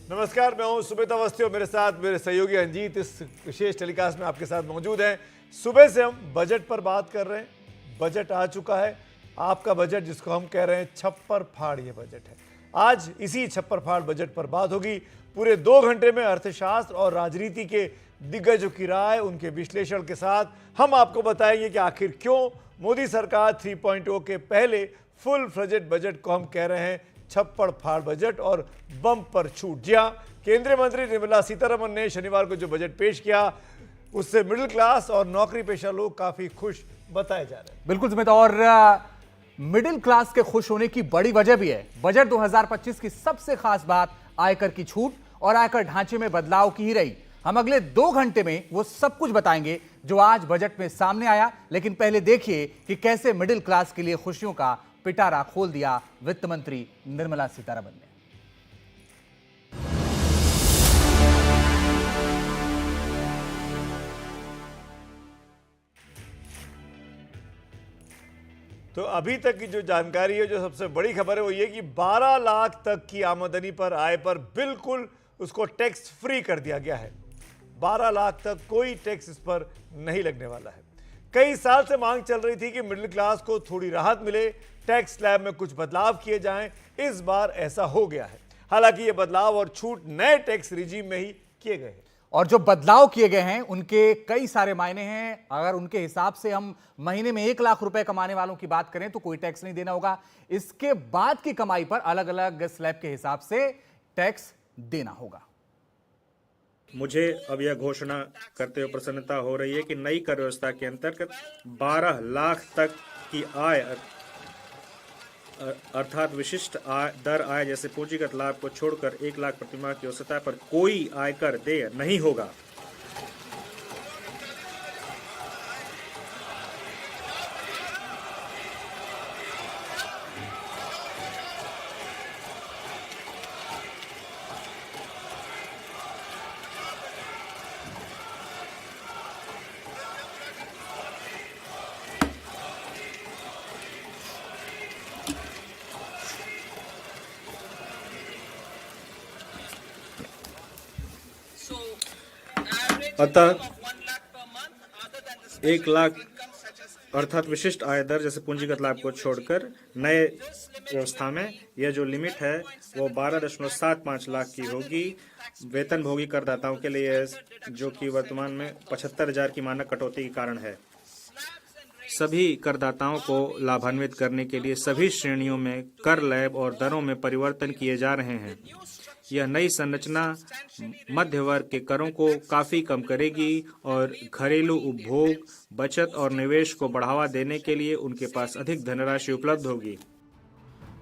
नमस्कार, मैं हूं सुमित अवस्थी और मेरे साथ मेरे सहयोगी अंजीत इस विशेष टेलीकास्ट में आपके साथ मौजूद हैं। सुबह से हम बजट पर बात कर रहे हैं। बजट आ चुका है, आपका बजट जिसको हम कह रहे हैं छप्पर फाड़ ये बजट है। आज इसी छप्पर फाड़ बजट पर बात होगी। पूरे 2 घंटे में अर्थशास्त्र और राजनीति के दिग्गजों की राय, उनके विश्लेषण के साथ हम आपको बताएंगे कि आखिर क्यों मोदी सरकार 3.0 के पहले फुल फ्लेजेड बजट को हम कह रहे हैं छप्पड़ फाड़ बजट और बम पर छूट। जी हां, केंद्रीय मंत्री निर्मला सीतारमण ने शनिवार को जो बजट पेश किया उससे मिडिल क्लास और नौकरी पेशा लोग काफी खुश बताए जा रहे हैं। बिल्कुल सुमित, और मिडिल क्लास के खुश होने की बड़ी वजह भी है। बजट 2025 की सबसे खास बात आयकर की छूट और आयकर ढांचे में बदलाव की ही रही। हम अगले 2 घंटे में वो सब कुछ बताएंगे जो आज बजट में सामने आया। लेकिन पहले देखिए कि कैसे मिडिल क्लास के लिए खुशियों का पिटारा खोल दिया वित्त मंत्री निर्मला सीतारमण ने। तो अभी तक की जो जानकारी है, जो सबसे बड़ी खबर है वो ये कि 12 लाख तक की आमदनी पर, आय पर बिल्कुल उसको टैक्स फ्री कर दिया गया है। 12 लाख तक कोई टैक्स इस पर नहीं लगने वाला है। कई साल से मांग चल रही थी कि मिडिल क्लास को थोड़ी राहत मिले, टैक्स स्लैब में कुछ बदलाव किए जाएं। इस बार ऐसा हो गया है। हालांकि ये बदलाव और छूट नए टैक्स रिजीम में ही किए गए हैं। और जो बदलाव किए गए हैं उनके कई सारे मायने हैं। अगर उनके हिसाब से हम महीने में 1 लाख रुपए कमाने वालों की बात करें तो कोई टैक्स नहीं देना होगा। इसके बाद की कमाई पर अलग अलग स्लैब के हिसाब से टैक्स देना होगा। मुझे अब यह घोषणा करते हुए प्रसन्नता हो रही है कि नई कर व्यवस्था के अंतर्गत 12 लाख तक की आय अर्थात विशिष्ट दर आय जैसे पूंजीगत लाभ को छोड़कर 1 लाख प्रतिमाह की औसत आय पर कोई आयकर देय नहीं होगा। अतः 1 लाख अर्थात विशिष्ट आय दर जैसे पूंजीगत लाभ को छोड़कर नए व्यवस्था में यह जो लिमिट है वो 12.75 लाख की होगी। वेतनभोगी करदाताओं के लिए, जो कि वर्तमान में 75,000 की मानक कटौती के कारण है। सभी करदाताओं को लाभान्वित करने के लिए सभी श्रेणियों में कर लैब और दरों में परिवर्तन किए जा रहे हैं। यह नई संरचना मध्य वर्ग के करों को काफी कम करेगी और घरेलू उपभोग, बचत और निवेश को बढ़ावा देने के लिए उनके पास अधिक धनराशि उपलब्ध होगी।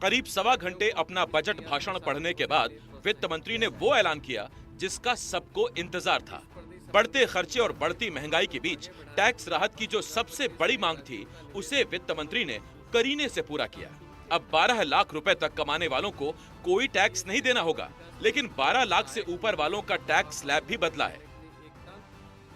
करीब 1.25 घंटे अपना बजट भाषण पढ़ने के बाद वित्त मंत्री ने वो ऐलान किया जिसका सबको इंतजार था। बढ़ते खर्चे और बढ़ती महंगाई के बीच टैक्स राहत की जो सबसे बड़ी मांग थी उसे वित्त मंत्री ने करीने से पूरा किया। अब 12 लाख रुपए तक कमाने वालों को कोई टैक्स नहीं देना होगा, लेकिन 12 लाख से ऊपर वालों का टैक्स स्लैब भी बदला है।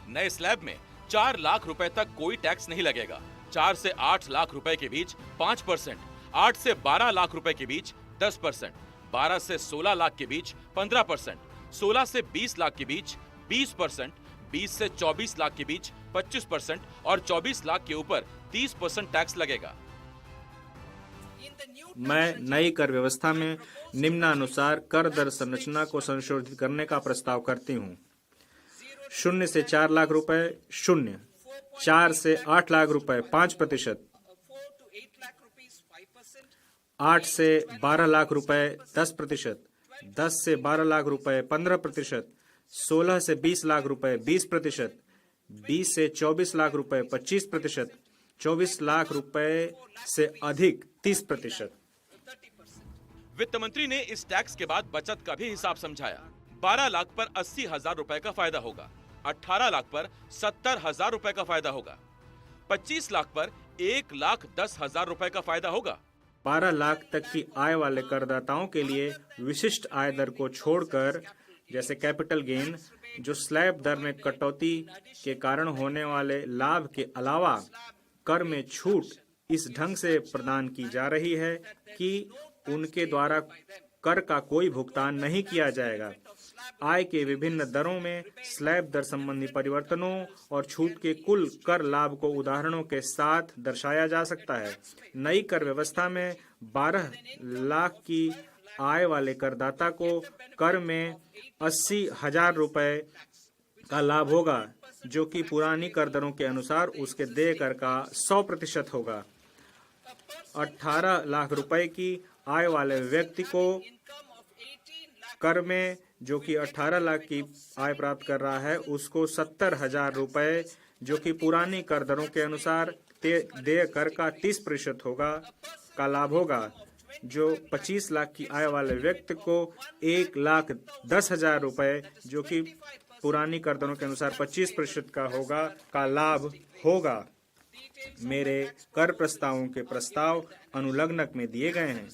नए स्लैब में 4 लाख रुपए तक कोई टैक्स नहीं लगेगा। 4 से 8 लाख रुपए के बीच 5%, 8 से 12 लाख रुपए के बीच 10%, 12 से 16 लाख के बीच 15%, 16 से 20 लाख के बीच 20%, 20 से 24 लाख के बीच 25% और 24 लाख के ऊपर 30% टैक्स लगेगा। मैं नई कर व्यवस्था में निम्नानुसार कर दर संरचना को संशोधित करने का प्रस्ताव करती हूँ। 0 से 4 लाख रुपए 0, 4 से 8 लाख रुपए 5%, 8 से 12 लाख रुपए 10%, 10 से 12 लाख रुपए 15%, 16 से 20 लाख रुपए 20%, 20 से 24 लाख रुपए 25%, 24 लाख रुपए से अधिक 30%। वित्त मंत्री ने इस टैक्स के बाद बचत का भी हिसाब समझाया। 12 लाख पर 80,000 रुपए का फायदा होगा, 18 लाख पर 70,000 रुपए का फायदा होगा, 25 लाख पर 1,10,000 रुपए का फायदा होगा। 12 लाख तक की आय वाले करदाताओं के लिए विशिष्ट आय दर को छोड़कर, जैसे कैपिटल गेन, जो स्लैब दर में कटौती के कारण होने वाले लाभ के अलावा कर में छूट इस ढंग से प्रदान की जा रही है कि उनके द्वारा कर का कोई भुगतान नहीं किया जाएगा। आय के विभिन्न दरों में स्लैब दर संबंधी परिवर्तनों और छूट के कुल कर लाभ को उदाहरणों के साथ दर्शाया जा सकता है। नई कर व्यवस्था में 12 लाख की आय वाले करदाता को कर में 80,000 रुपए का लाभ होगा, जो कि पुरानी कर दरों के अनुसार उसके देय कर का 100% होगा। 18 लाख रुपए की आय वाले व्यक्ति को कर में, जो कि 18 लाख की आय प्राप्त कर रहा है, उसको 70,000 रुपए, जो कि पुरानी कर दरों के अनुसार देय कर का 30% होगा, का लाभ होगा। जो 25 लाख की आय वाले व्यक्ति को 1,10,000 रुपए, जो कि पुरानी कर दरों के अनुसार 25% का होगा, का लाभ होगा। मेरे कर प्रस्तावों के प्रस्ताव अनुलग्नक में दिए गए हैं।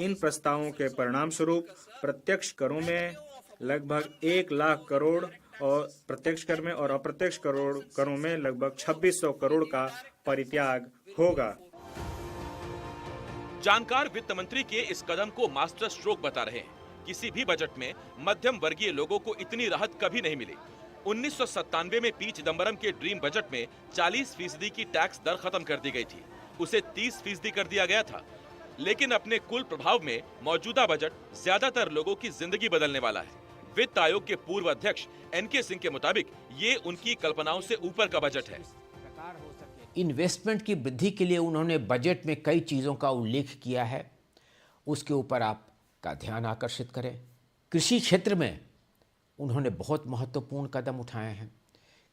इन प्रस्तावों के परिणाम स्वरूप प्रत्यक्ष करों में लगभग 1 लाख करोड़ और प्रत्यक्ष कर में और अप्रत्यक्ष करों में लगभग 2600 करोड़ का परित्याग होगा। जानकार वित्त मंत्री के इस कदम को मास्टर स्ट्रोक बता रहे हैं। किसी भी बजट में मध्यम वर्गीय लोगों को इतनी राहत कभी नहीं मिली। 1997 में पी चिदम्बरम के ड्रीम बजट में 40% की टैक्स दर खत्म कर दी गई थी, उसे 30% कर दिया गया था। लेकिन अपने कुल प्रभाव में मौजूदा बजट ज्यादातर लोगों की जिंदगी बदलने वाला है। वित्त आयोग के पूर्व अध्यक्ष एनके सिंह के मुताबिक ये उनकी कल्पनाओं से ऊपर का बजट है। इन्वेस्टमेंट की वृद्धि के लिए उन्होंने बजट में कई चीज़ों का उल्लेख किया है, उसके ऊपर आपका ध्यान आकर्षित करें। कृषि क्षेत्र में उन्होंने बहुत महत्वपूर्ण कदम उठाए हैं।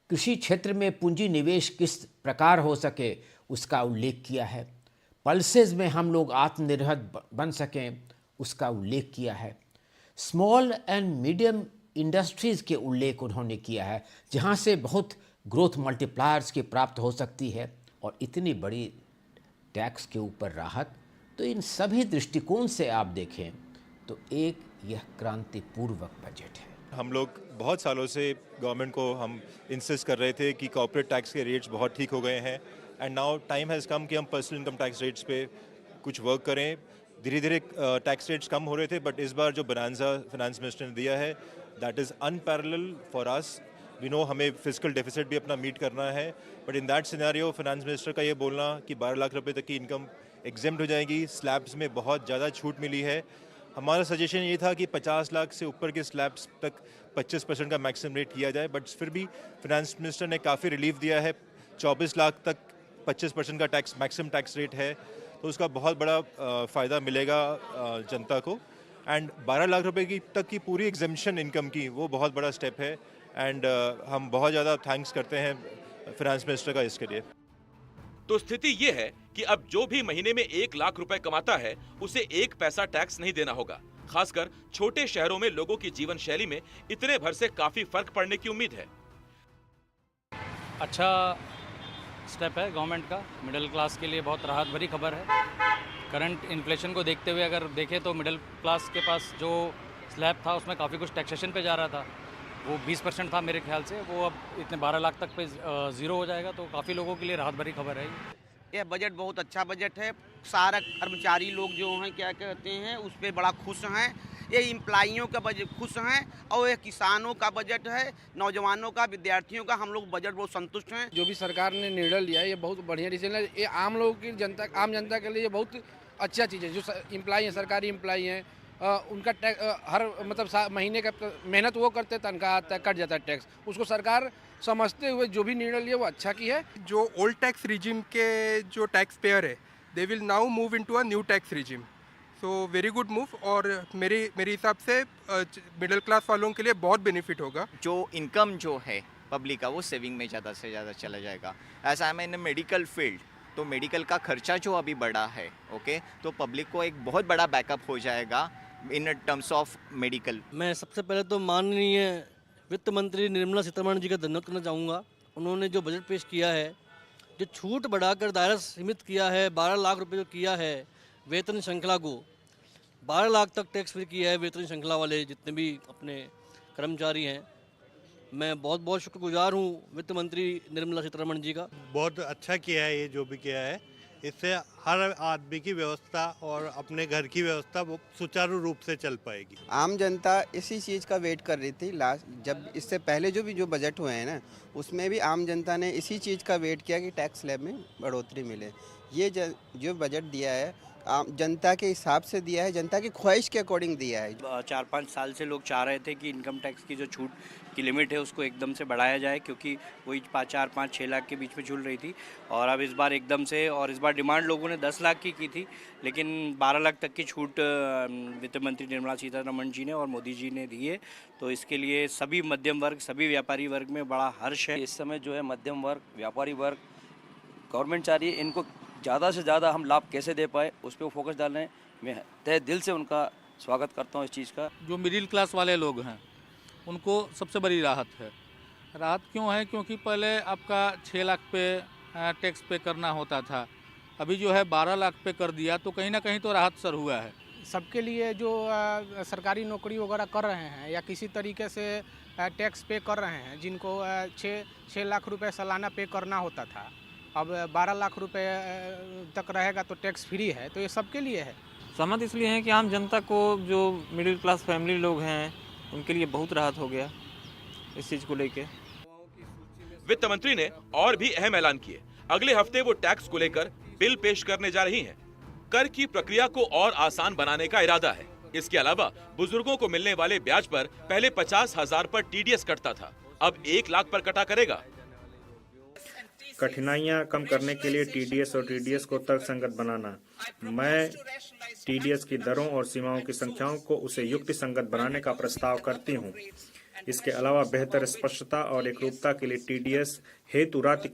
कृषि क्षेत्र में पूंजी निवेश किस प्रकार हो सके उसका उल्लेख किया है। पल्सेस में हम लोग आत्मनिर्भर बन सकें उसका उल्लेख किया है। स्मॉल एंड मीडियम इंडस्ट्रीज़ के उल्लेख उन्होंने किया है, जहाँ से बहुत ग्रोथ मल्टीप्लायर्स की प्राप्त हो सकती है। और इतनी बड़ी टैक्स के ऊपर राहत, तो इन सभी दृष्टिकोण से आप देखें तो एक यह क्रांतिपूर्वक बजट है। हम लोग बहुत सालों से गवर्नमेंट को हम इंसिस्ट कर रहे थे कि कॉर्पोरेट टैक्स के रेट्स बहुत ठीक हो गए हैं, and now time has come कि हम पर्सनल इनकम टैक्स रेट्स पे कुछ वर्क करें। धीरे धीरे टैक्स रेट्स कम हो रहे थे, बट इस बार जो बनांजा फाइनेंस मिनिस्टर ने दिया है, that is unparallel for us. We know हमें फिजिकल डेफिसिट भी अपना मीट करना है, but in that scenario finance minister का ये बोलना कि 12 लाख रुपए तक की इनकम एग्जेम्प्ट हो जाएगी, स्लैब्स में बहुत ज़्यादा छूट मिली है। हमारा सजेशन ये था कि 50 लाख से ऊपर के स्लैब्स तक 25% का मैक्सिमम रेट किया जाए, बट फिर भी फाइनेंस मिनिस्टर ने काफ़ी रिलीफ दिया है। 24 लाख तक 25% का टैक्स मैक्सिमम टैक्स रेट है, तो उसका बहुत बड़ा फ़ायदा मिलेगा जनता को। एंड 12 लाख रुपए की तक की पूरी एग्जेम्पशन इनकम की, वो बहुत बड़ा स्टेप है। एंड हम बहुत ज़्यादा थैंक्स करते हैं फाइनेंस मिनिस्टर का इसके लिए। तो स्थिति ये है कि अब जो भी महीने में 1 लाख रुपए कमाता है, उसे 1 पैसा टैक्स नहीं देना होगा। खासकर छोटे शहरों में लोगों की जीवन शैली में इतने भर से काफी फर्क पड़ने की उम्मीद है। अच्छा स्टेप है गवर्नमेंट का, मिडिल क्लास के लिए बहुत राहत भरी खबर है। करंट इन्फ्लेशन को देखते हुए अगर देखें तो मिडिल क्लास के पास जो स्लैब था उसमें काफ़ी कुछ टैक्सेशन पे जा रहा था, वो 20% था मेरे ख्याल से, वो अब इतने 12 लाख तक पे ज़ीरो हो जाएगा, तो काफ़ी लोगों के लिए राहत भरी खबर है। यह बजट बहुत अच्छा बजट है। सारा कर्मचारी लोग जो हैं क्या कहते हैं उस पर बड़ा खुश हैं। ये एम्प्लॉइयों का बजट खुश हैं, और ये किसानों का बजट है, नौजवानों का, विद्यार्थियों का। हम लोग बजट बहुत संतुष्ट हैं। जो भी सरकार ने निर्णय लिया है ये बहुत बढ़िया डिसीजन है। ये आम लोगों की आम जनता के लिए ये बहुत अच्छा चीज़ है। जो एम्प्लॉई हैं, सरकारी एम्प्लॉई हैं, उनका हर मतलब महीने का मेहनत वो करते, तनख्वाह आता है, कट जाता है टैक्स, उसको सरकार समझते हुए जो भी निर्णय लिया वो अच्छा की है। जो ओल्ड टैक्स रिजिम के जो टैक्स पेयर है, they will now move into a new tax regime. So very good move, और मेरे हिसाब से मिडिल क्लास वालों के लिए बहुत बेनिफिट होगा। जो इनकम जो है पब्लिक का वो सेविंग में ज़्यादा से ज़्यादा चला जाएगा। ऐसा है इन मेडिकल फील्ड, तो मेडिकल का खर्चा जो अभी बढ़ा है, ओके, तो पब्लिक को एक बहुत बड़ा बैकअप हो जाएगा इन टर्म्स ऑफ मेडिकल। मैं सबसे पहले तो माननीय वित्त मंत्री निर्मला सीतारमण जी का धन्यवाद करना चाहूँगा। उन्होंने जो बजट पेश किया है, जो छूट बढ़ाकर दायरा सीमित किया है, 12 लाख रुपए जो किया है वेतन श्रृंखला को, 12 लाख तक टैक्स फ्री किया है वेतन श्रृंखला वाले जितने भी अपने कर्मचारी हैं। मैं बहुत बहुत शुक्रगुजार हूँ वित्त मंत्री निर्मला सीतारमण जी का। बहुत अच्छा किया है ये जो भी किया है, इससे हर आदमी की व्यवस्था और अपने घर की व्यवस्था वो सुचारू रूप से चल पाएगी। आम जनता इसी चीज़ का वेट कर रही थी जब इससे पहले जो बजट हुए हैं ना, उसमें भी आम जनता ने इसी चीज़ का वेट किया कि टैक्स स्लैब में बढ़ोतरी मिले। ये जो बजट दिया है आम जनता के हिसाब से दिया है, जनता की ख्वाहिश के अकॉर्डिंग दिया है। 4-5 साल से लोग चाह रहे थे कि इनकम टैक्स की जो छूट की लिमिट है उसको एकदम से बढ़ाया जाए, क्योंकि वही 4-5-6 लाख के बीच में झूल रही थी। और अब इस बार एकदम से, और इस बार डिमांड लोगों ने 10 लाख की थी, लेकिन 12 लाख तक की छूट वित्त मंत्री निर्मला सीतारमण जी ने और मोदी जी ने दी है। तो इसके लिए सभी मध्यम वर्ग, सभी व्यापारी वर्ग में बड़ा हर्ष है। इस समय जो है मध्यम वर्ग, व्यापारी वर्ग, गवर्नमेंट चाह रही है इनको ज़्यादा से ज़्यादा हम लाभ कैसे दे पाए उस पर फोकस डाल रहे हैं। मैं तहे दिल से उनका स्वागत करता हूँ इस चीज़ का। जो मिडिल क्लास वाले लोग हैं उनको सबसे बड़ी राहत है। राहत क्यों है? क्योंकि पहले आपका 6 लाख पे टैक्स पे करना होता था, अभी जो है 12 लाख पे कर दिया, तो कहीं ना कहीं तो राहत सर हुआ है। सबके लिए जो सरकारी नौकरी वगैरह कर रहे हैं या किसी तरीके से टैक्स पे कर रहे हैं, जिनको 6 लाख रुपए सालाना पे करना होता था, अब 12 लाख रुपए तक रहेगा तो टैक्स फ्री है, तो ये सबके लिए है। सहमत इसलिए हैं कि आम जनता को, जो मिडिल क्लास फैमिली लोग हैं, उनके लिए बहुत राहत हो गया इस चीज़ को लेके। वित्त मंत्री ने और भी अहम ऐलान किए। अगले हफ्ते वो टैक्स को लेकर बिल पेश करने जा रही हैं। कर की प्रक्रिया को और आसान बनाने का इरादा है। इसके अलावा बुजुर्गों को मिलने वाले ब्याज पर पहले 50,000 पर टीडीएस कटता था, अब 1 लाख पर कटा करेगा। कठिनाइयाँ कम करने के लिए टीडीएस और टीडीएस को तर्कसंगत बनाना। मैं टीडीएस की दरों और सीमाओं की संख्याओं को उसे युक्ति संगत बनाने का प्रस्ताव करती हूँ। इसके अलावा बेहतर स्पष्टता और एकरूपता के लिए टीडीएस हेतु राशि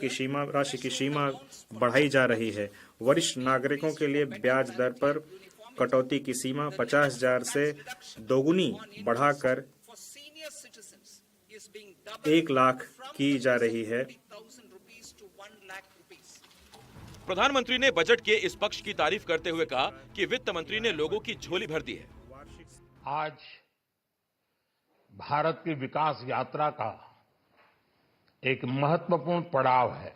की सीमा बढ़ाई जा रही है। वरिष्ठ नागरिकों के लिए ब्याज दर पर कटौती की सीमा 50,000 से दोगुनी बढ़ाकर 1 लाख की जा रही है। प्रधानमंत्री ने बजट के इस पक्ष की तारीफ करते हुए कहा कि वित्त मंत्री ने लोगों की झोली भर दी है। आज भारत की विकास यात्रा का एक महत्वपूर्ण पड़ाव है।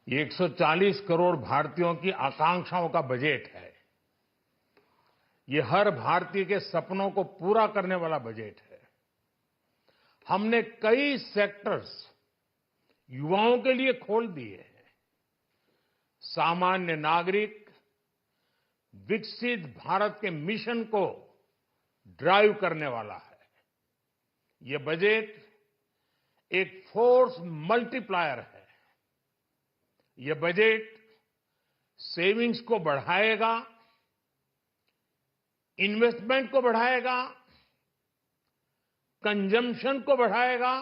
ये 140 करोड़ भारतीयों की आकांक्षाओं का बजट है। ये हर भारतीय के सपनों को पूरा करने वाला बजट है। हमने कई सेक्टर्स युवाओं के लिए खोल दिए हैं। सामान्य नागरिक विकसित भारत के मिशन को ड्राइव करने वाला है। ये बजट एक फोर्स मल्टीप्लायर है। ये बजट सेविंग्स को बढ़ाएगा, इन्वेस्टमेंट को बढ़ाएगा, कंजम्पशन को बढ़ाएगा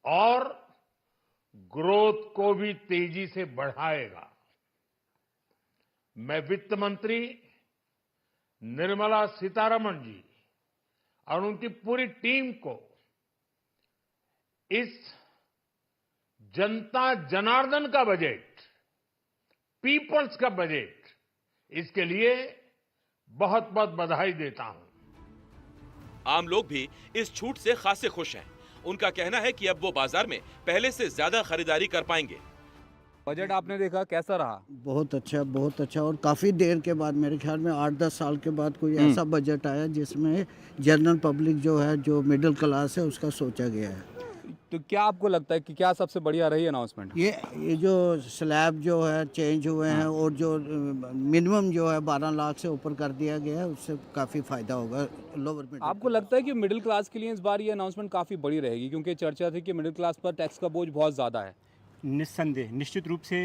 और ग्रोथ को भी तेजी से बढ़ाएगा। मैं वित्त मंत्री निर्मला सीतारमण जी और उनकी पूरी टीम को इस जनता जनार्दन का बजट, पीपल्स का बजट, इसके लिए बहुत बहुत बधाई देता हूं। आम लोग भी इस छूट से खासे खुश हैं। उनका कहना है कि अब वो बाजार में पहले से ज्यादा खरीदारी कर पाएंगे। बजट आपने देखा, कैसा रहा? बहुत अच्छा और काफ़ी देर के बाद, मेरे ख्याल में 8-10 साल के बाद कोई ऐसा बजट आया जिसमें जनरल पब्लिक जो है, जो मिडिल क्लास है, उसका सोचा गया है। तो क्या आपको लगता है कि क्या सबसे बढ़िया रही अनाउंसमेंट? ये जो स्लैब जो है चेंज हुए हैं और जो मिनिमम जो है 12 लाख से ऊपर कर दिया गया है, उससे काफ़ी फायदा होगा लोअर मिडिल। आपको लगता है कि मिडिल क्लास के लिए इस बार ये अनाउंसमेंट काफ़ी बड़ी रहेगी, क्योंकि चर्चा थी कि मिडिल क्लास पर टैक्स का बोझ बहुत ज़्यादा है? निस्संदेह, निश्चित रूप से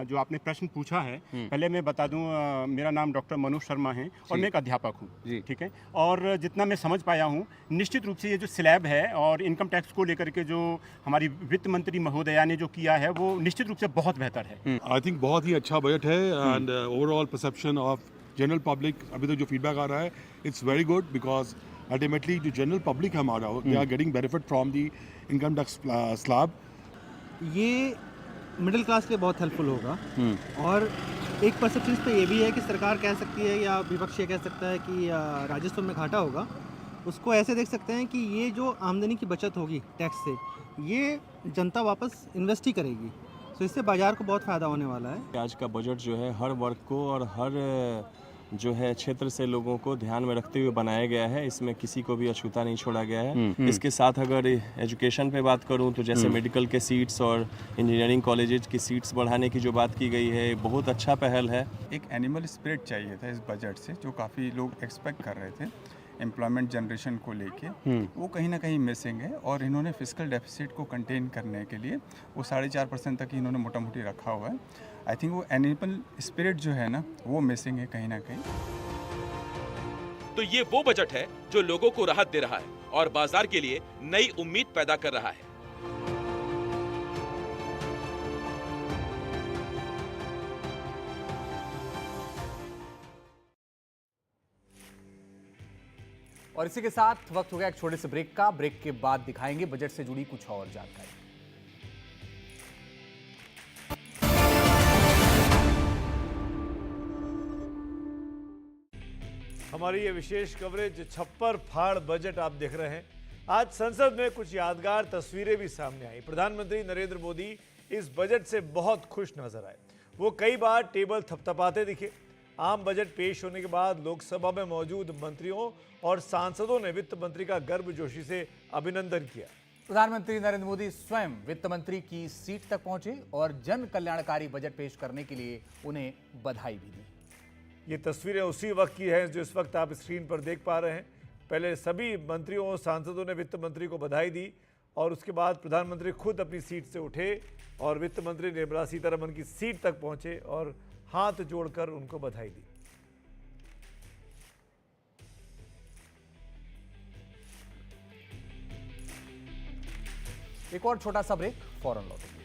जो आपने प्रश्न पूछा है, पहले मैं बता दूं, मेरा नाम डॉक्टर मनोज शर्मा है और मैं एक अध्यापक हूं, ठीक है। और जितना मैं समझ पाया हूं, निश्चित रूप से ये जो स्लैब है और इनकम टैक्स को लेकर के जो हमारी वित्त मंत्री महोदया ने जो किया है, वो निश्चित रूप से बहुत बेहतर है। आई थिंक बहुत ही अच्छा बजट है and overall perception of general public, अभी तक जो फीडबैक आ रहा है, it's very good, because ultimately जो जनरल पब्लिक है हमारा, they are getting benefit from the income tax slab. ये मिडिल क्लास के लिए बहुत हेल्पफुल होगा। और एक परसेप्शन इस पे ये भी है कि सरकार कह सकती है या विपक्ष ये कह सकता है कि राजस्व में घाटा होगा। उसको ऐसे देख सकते हैं कि ये जो आमदनी की बचत होगी टैक्स से, ये जनता वापस इन्वेस्ट ही करेगी। तो इससे बाज़ार को बहुत फ़ायदा होने वाला है। आज का बजट जो है हर वर्ग को और हर जो है क्षेत्र से लोगों को ध्यान में रखते हुए बनाया गया है। इसमें किसी को भी अछूता नहीं छोड़ा गया है। इसके साथ अगर एजुकेशन पे बात करूं तो जैसे मेडिकल के सीट्स और इंजीनियरिंग कॉलेजेस की सीट्स बढ़ाने की जो बात की गई है, बहुत अच्छा पहल है। एक एनिमल स्पिरिट चाहिए था इस बजट से, जो काफ़ी लोग एक्सपेक्ट कर रहे थे एम्प्लॉयमेंट जनरेशन को लेके, वो कहीं ना कहीं मिसिंग है। और इन्होंने फिस्कल डेफिसिट को कंटेन करने के लिए वो 4.5% तक ही इन्होंने मोटा मोटी रखा हुआ है। आई थिंक वो एनिमल स्पिरिट जो है ना, वो मिसिंग है कहीं ना कहीं। तो ये वो बजट है जो लोगों को राहत दे रहा है और बाजार के लिए नई उम्मीद पैदा कर रहा है। और इसी के साथ वक्त हो गया एक छोटे से ब्रेक का। ब्रेक के बाद दिखाएंगे बजट से जुड़ी कुछ और जानकारी। हमारी ये विशेष कवरेज छप्पर फाड़ बजट आप देख रहे हैं। आज संसद में कुछ यादगार तस्वीरें भी सामने आई। प्रधानमंत्री नरेंद्र मोदी इस बजट से बहुत खुश नजर आए। वो कई बार टेबल थपथपाते दिखे। आम बजट पेश होने के बाद लोकसभा में मौजूद मंत्रियों और सांसदों ने वित्त मंत्री का गर्मजोशी से अभिनंदन किया। प्रधानमंत्री नरेंद्र मोदी स्वयं वित्त मंत्री की सीट तक पहुंचे और जन कल्याणकारी बजट पेश करने के लिए उन्हें बधाई भी दी। ये तस्वीरें उसी वक्त की हैं जो इस वक्त आप स्क्रीन पर देख पा रहे हैं। पहले सभी मंत्रियों और सांसदों ने वित्त मंत्री को बधाई दी और उसके बाद प्रधानमंत्री खुद अपनी सीट से उठे और वित्त मंत्री निर्मला सीतारमण की सीट तक पहुंचे और हाथ जोड़कर उनको बधाई दी। एक और छोटा सा ब्रेक, फौरन लौटेंगे।